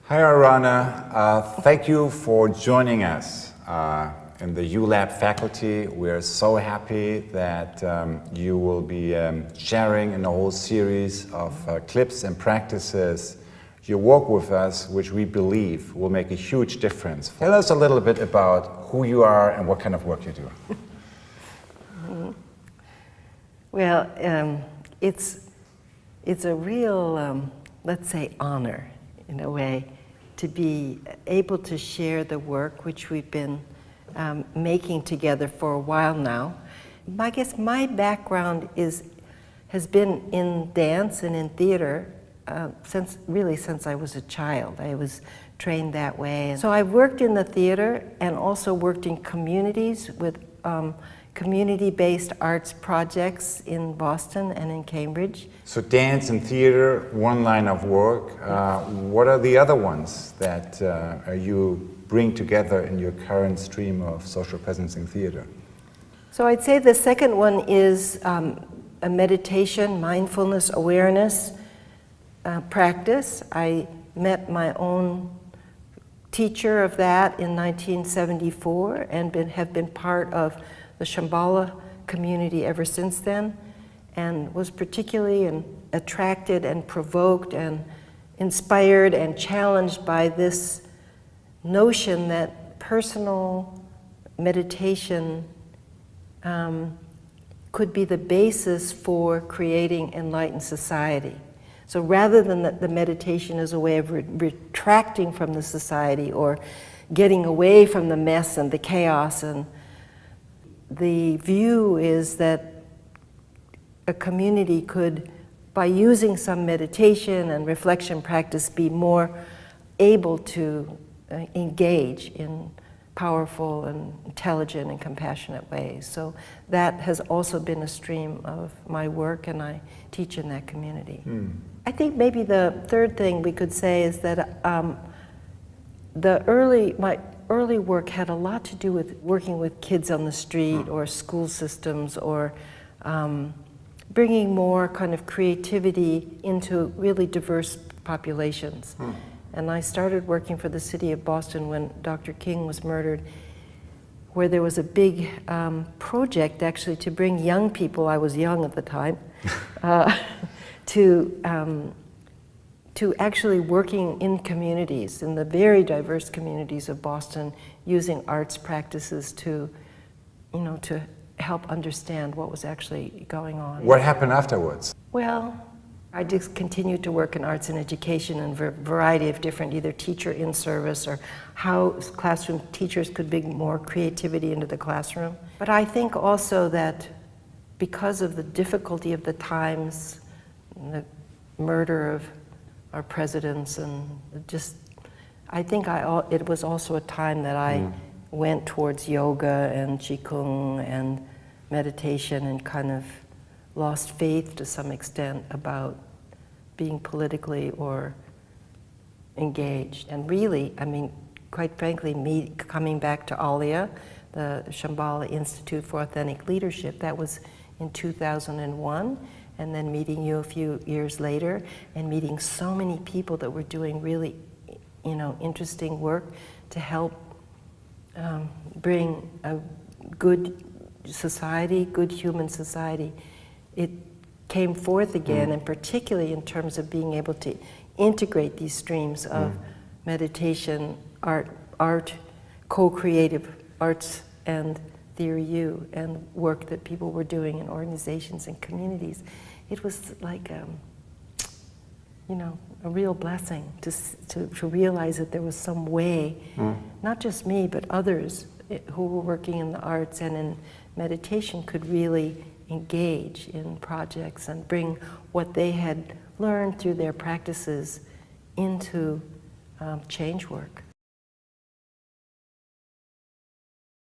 Hi Arawana, thank you for joining us in the Ulab faculty. We're so happy that you will be sharing in a whole series of clips and practices your work with us, which we believe will make a huge difference. Tell us a little bit about who you are and what kind of work you do. Well, it's a real, let's say, honor in a way to be able to share the work which we've been making together for a while now. I guess my background has been in dance and in theater since I was a child. I was trained that way. So I've worked in the theater and also worked in communities with community-based arts projects in Boston and in Cambridge. So dance and theater, one line of work. What are the other ones that you bring together in your current stream of social presence in theater? So I'd say the second one is a meditation, mindfulness, awareness practice. I met my own teacher of that in 1974 and have been part of the Shambhala community ever since then, and was particularly attracted and provoked and inspired and challenged by this notion that personal meditation could be the basis for creating enlightened society. So rather than the meditation as a way of retracting from the society or getting away from the mess and the chaos, and the view is that a community could, by using some meditation and reflection practice, be more able to engage in powerful and intelligent and compassionate ways. So that has also been a stream of my work, and I teach in that community. I think maybe the third thing we could say is that my early work had a lot to do with working with kids on the street or school systems, or bringing more kind of creativity into really diverse populations. And I started working for the city of Boston when Dr. King was murdered, where there was a big project actually to bring young people, I was young at the time, to actually working in communities, in the very diverse communities of Boston, using arts practices to help understand what was actually going on. What happened afterwards? Well, I just continued to work in arts and education in a variety of different, either teacher in service or how classroom teachers could bring more creativity into the classroom. But I think also that because of the difficulty of the times, the murder of our presidents, and I think it was also a time that I went towards yoga and qigong and meditation, and kind of lost faith to some extent about being politically or engaged. And really, I mean, quite frankly, me coming back to ALIA, the Shambhala Institute for Authentic Leadership, that was in 2001, and then meeting you a few years later, and meeting so many people that were doing really, interesting work to help bring a good society, good human society. It came forth again, and particularly in terms of being able to integrate these streams of meditation, art, co-creative arts, and theory U, and work that people were doing in organizations and communities. It was like, a real blessing to realize that there was some way, not just me, but others who were working in the arts and in meditation could really engage in projects and bring what they had learned through their practices into change work.